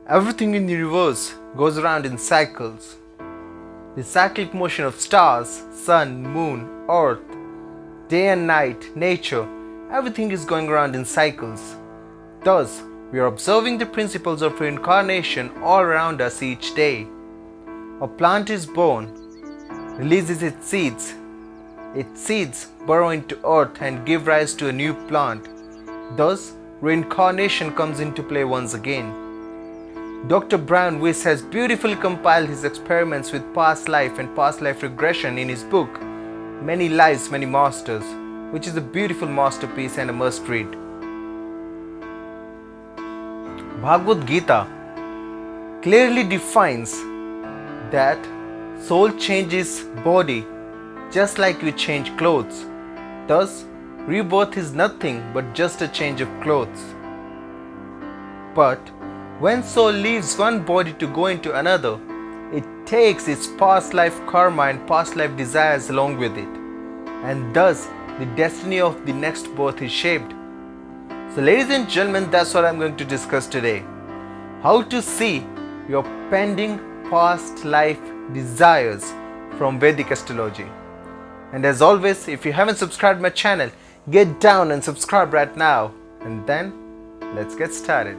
Everything in the universe goes around in cycles. The cyclic motion of stars, sun, moon, earth, day and night, nature, everything is going around in cycles. Thus, we are observing the principles of reincarnation all around us each day. A plant is born, releases its seeds burrow into earth and give rise to a new plant. Thus, reincarnation comes into play once again. Dr. Brian Weiss has beautifully compiled his experiments with past life and past life regression in his book, Many Lives, Many Masters, which is a beautiful masterpiece and a must-read. Bhagavad Gita clearly defines that soul changes body just like we change clothes. Thus, rebirth is nothing but just a change of clothes. But when soul leaves one body to go into another, it takes its past life karma and past life desires along with it. And thus, the destiny of the next birth is shaped. So ladies and gentlemen, that's what I'm going to discuss today. How to see your pending past life desires from Vedic astrology. And as always, if you haven't subscribed my channel, get down and subscribe right now. And then, let's get started.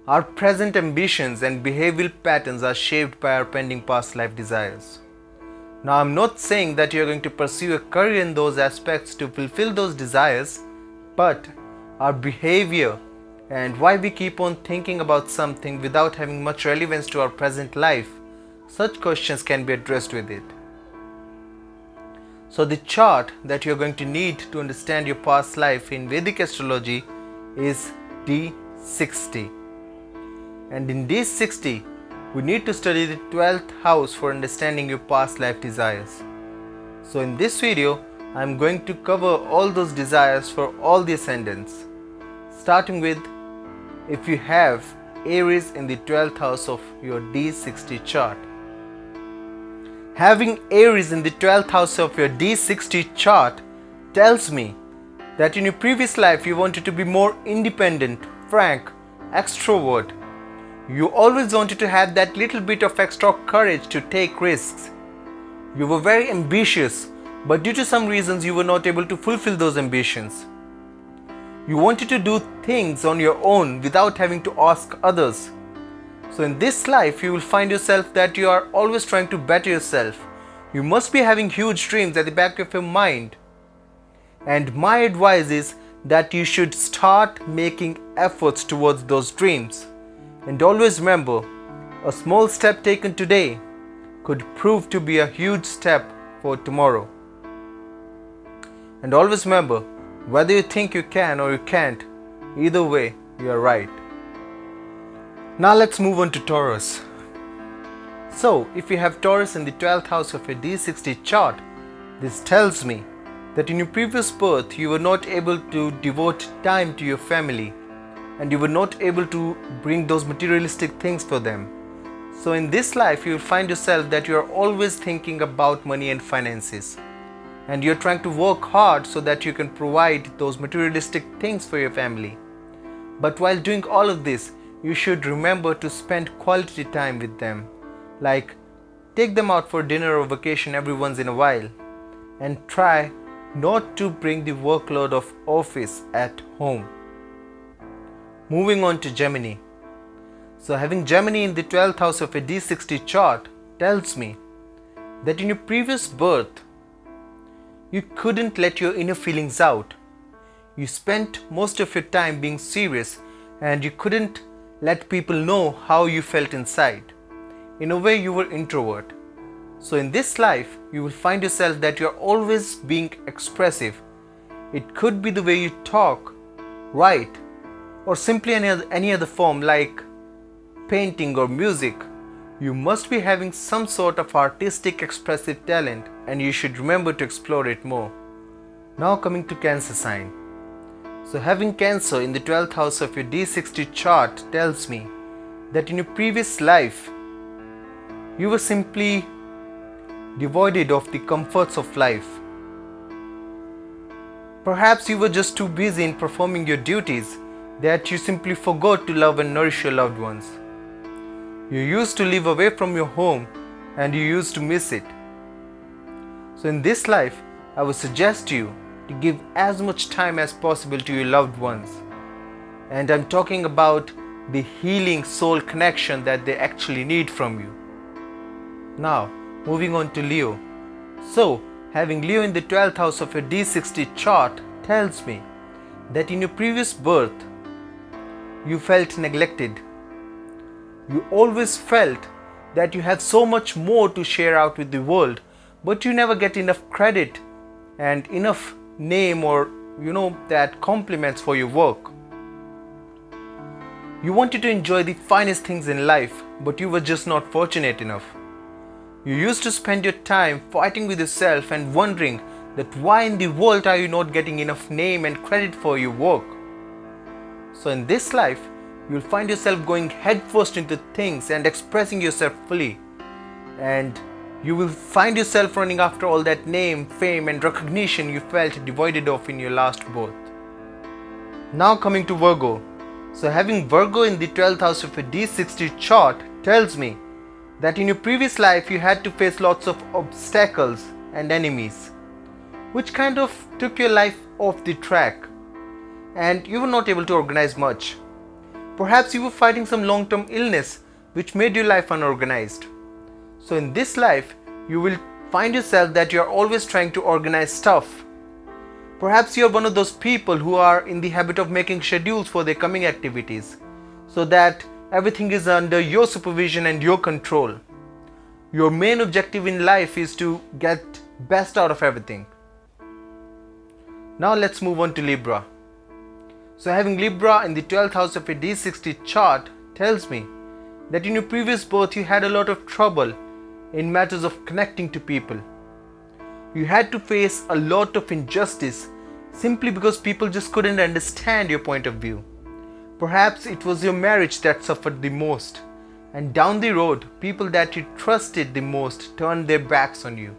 Our present ambitions and behavioral patterns are shaped by our pending past life desires. Now, I'm not saying that you're going to pursue a career in those aspects to fulfill those desires, but our behavior and why we keep on thinking about something without having much relevance to our present life, such questions can be addressed with it. So the chart that you're going to need to understand your past life in Vedic astrology is D60. And in D60, we need to study the 12th house for understanding your past life desires. So in this video, I am going to cover all those desires for all the ascendants. Starting with, if you have Aries in the 12th house of your D60 chart. Having Aries in the 12th house of your D60 chart tells me that in your previous life you wanted to be more independent, frank, extrovert. You always wanted to have that little bit of extra courage to take risks. You were very ambitious, but due to some reasons you were not able to fulfill those ambitions. You wanted to do things on your own without having to ask others. So in this life you will find yourself that you are always trying to better yourself. You must be having huge dreams at the back of your mind. And my advice is that you should start making efforts towards those dreams. And always remember, a small step taken today could prove to be a huge step for tomorrow. And always remember, whether you think you can or you can't, either way, you are right. Now let's move on to Taurus. So, if you have Taurus in the 12th house of your D60 chart, this tells me that in your previous birth you were not able to devote time to your family and you were not able to bring those materialistic things for them. So in this life you will find yourself that you are always thinking about money and finances, and you're trying to work hard so that you can provide those materialistic things for your family. But while doing all of this, you should remember to spend quality time with them, like take them out for dinner or vacation every once in a while, and try not to bring the workload of office at home. Moving on to Gemini. So having Gemini in the 12th house of a D60 chart tells me that in your previous birth, you couldn't let your inner feelings out. You spent most of your time being serious and you couldn't let people know how you felt inside. In a way, you were introvert. So in this life, you will find yourself that you're always being expressive. It could be the way you talk, write, or simply any other form like painting or music, You must be having some sort of artistic expressive talent, and you should remember to explore it more. Now coming to Cancer sign. So having Cancer in the 12th house of your D60 chart tells me that in your previous life, you were simply devoid of the comforts of life. Perhaps you were just too busy in performing your duties that you simply forgot to love and nourish your loved ones. You used to live away from your home and you used to miss it. So in this life, I would suggest you to give as much time as possible to your loved ones. And I'm talking about the healing soul connection that they actually need from you. Now, moving on to Leo. So, having Leo in the 12th house of your D60 chart tells me that in your previous birth, you felt neglected. You always felt that you had so much more to share out with the world, but you never get enough credit and enough name or that compliments for your work. You wanted to enjoy the finest things in life, but you were just not fortunate enough. You used to spend your time fighting with yourself and wondering that why in the world are you not getting enough name and credit for your work. So in this life, you'll find yourself going headfirst into things and expressing yourself fully. And you will find yourself running after all that name, fame and recognition you felt devoid of in your last birth. Now coming to Virgo. So having Virgo in the 12th house of your D60 chart tells me that in your previous life you had to face lots of obstacles and enemies, which kind of took your life off the track and you were not able to organize much. Perhaps you were fighting some long-term illness which made your life unorganized. So in this life, you will find yourself that you are always trying to organize stuff. Perhaps you are one of those people who are in the habit of making schedules for their coming activities so that everything is under your supervision and your control. Your main objective in life is to get best out of everything. Now let's move on to Libra. So having Libra in the 12th house of your D60 chart tells me that in your previous birth you had a lot of trouble in matters of connecting to people. You had to face a lot of injustice simply because people just couldn't understand your point of view. Perhaps it was your marriage that suffered the most, and down the road, people that you trusted the most turned their backs on you.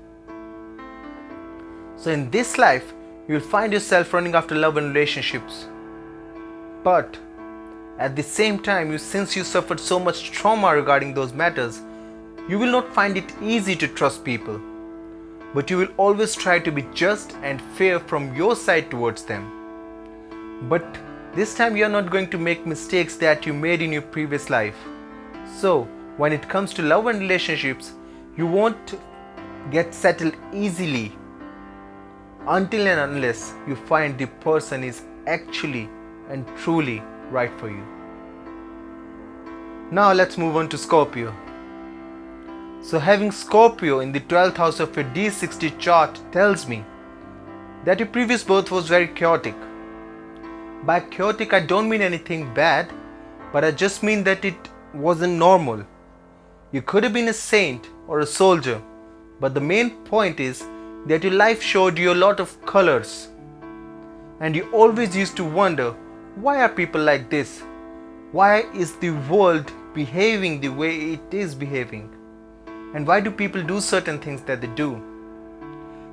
So in this life, you'll find yourself running after love and relationships. But at the same time, since you suffered so much trauma regarding those matters, you will not find it easy to trust people. But you will always try to be just and fair from your side towards them. But this time you are not going to make mistakes that you made in your previous life. So when it comes to love and relationships, you won't get settled easily until and unless you find the person is actually and truly right for you. Now let's move on to Scorpio. So having Scorpio in the 12th house of your D60 chart tells me that your previous birth was very chaotic. By chaotic, I don't mean anything bad, but I just mean that it wasn't normal. You could have been a saint or a soldier, but the main point is that your life showed you a lot of colors. And you always used to wonder, why are people like this? Why is the world behaving the way it is behaving? And why do people do certain things that they do?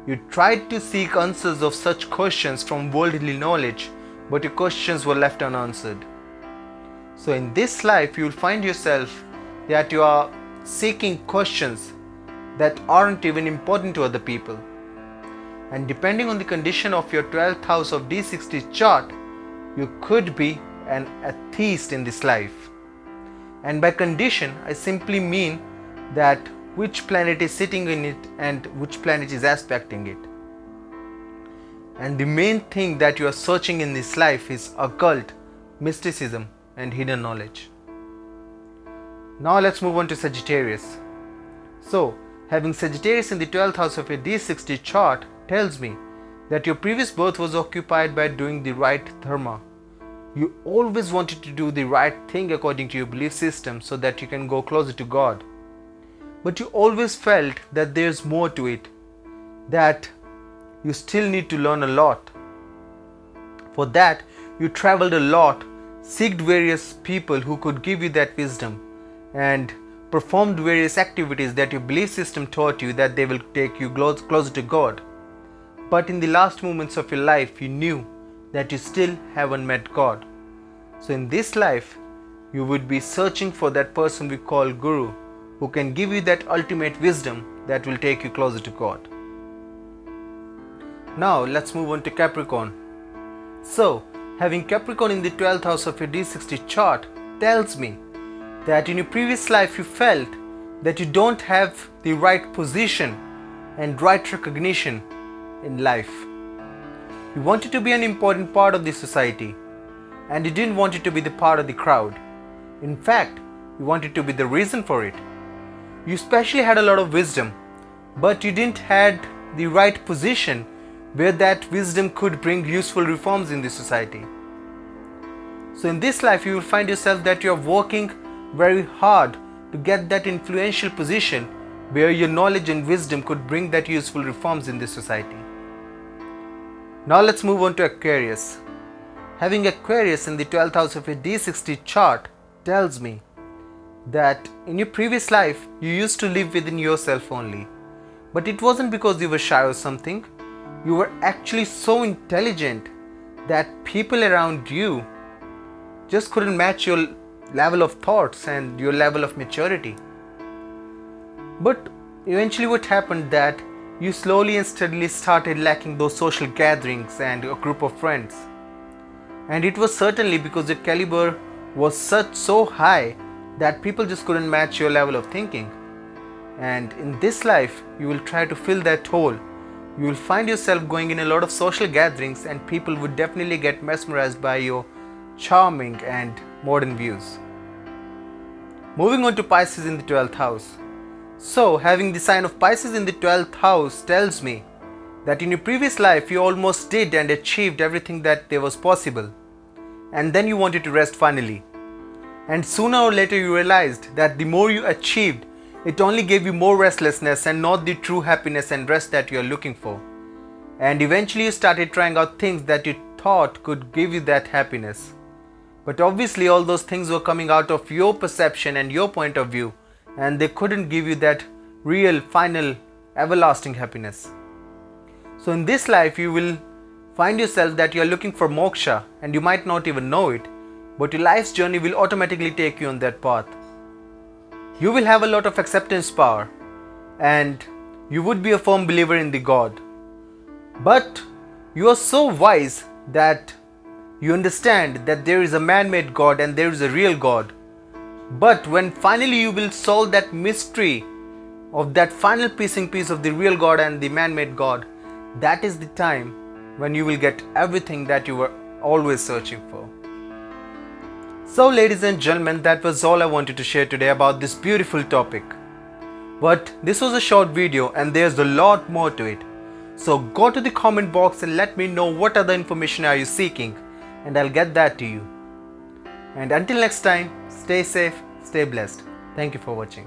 You tried to seek answers of such questions from worldly knowledge, but your questions were left unanswered. So in this life, you will find yourself that you are seeking questions that aren't even important to other people. And depending on the condition of your 12th house of D60 chart, you could be an atheist in this life. And by condition, I simply mean that which planet is sitting in it and which planet is aspecting it. And the main thing that you are searching in this life is occult, mysticism and hidden knowledge. Now let's move on to Sagittarius. So having Sagittarius in the 12th house of your D60 chart tells me that your previous birth was occupied by doing the right dharma. You always wanted to do the right thing according to your belief system so that you can go closer to God. but you always felt that there's more to it, that you still need to learn a lot. For that, you traveled a lot, sought various people who could give you that wisdom, and performed various activities that your belief system taught you that they will take you closer to God. But in the last moments of your life, you knew that you still haven't met God. So in this life, you would be searching for that person we call Guru, who can give you that ultimate wisdom that will take you closer to God. Now let's move on to Capricorn. So, having Capricorn in the 12th house of your D60 chart tells me that in your previous life you felt that you don't have the right position and right recognition in life. You wanted to be an important part of the society, and you didn't want it to be the part of the crowd. In fact, you wanted to be the reason for it. You especially had a lot of wisdom, but you didn't had the right position where that wisdom could bring useful reforms in the society. So in this life, you will find yourself that you are working very hard to get that influential position where your knowledge and wisdom could bring that useful reforms in this society. Now let's move on to Aquarius. Having Aquarius in the 12th house of your D60 chart tells me that in your previous life you used to live within yourself only. But it wasn't because you were shy or something. You were actually so intelligent that people around you just couldn't match your level of thoughts and your level of maturity. But eventually what happened that you slowly and steadily started lacking those social gatherings and a group of friends. And it was certainly because your caliber was so high that people just couldn't match your level of thinking. And in this life, you will try to fill that hole. You will find yourself going in a lot of social gatherings, and people would definitely get mesmerized by your charming and modern views. Moving on to Pisces in the 12th house. So, having the sign of Pisces in the 12th house tells me that in your previous life you almost did and achieved everything that there was possible. And then you wanted to rest finally. And sooner or later you realized that the more you achieved, it only gave you more restlessness and not the true happiness and rest that you are looking for. And eventually you started trying out things that you thought could give you that happiness. But obviously all those things were coming out of your perception and your point of view, and they couldn't give you that real, final, everlasting happiness. So in this life you will find yourself that you are looking for moksha, and you might not even know it, but your life's journey will automatically take you on that path. You will have a lot of acceptance power, and you would be a firm believer in the God. But you are so wise that you understand that there is a man-made God and there is a real God. But when finally you will solve that mystery of that final piecing piece of the real God and the man-made God, that is the time when you will get everything that you were always searching for. So ladies and gentlemen, that was all I wanted to share today about this beautiful topic. But this was a short video and there's a lot more to it. So go to the comment box and let me know what other information are you seeking, and I'll get that to you. And until next time, stay safe, stay blessed. Thank you for watching.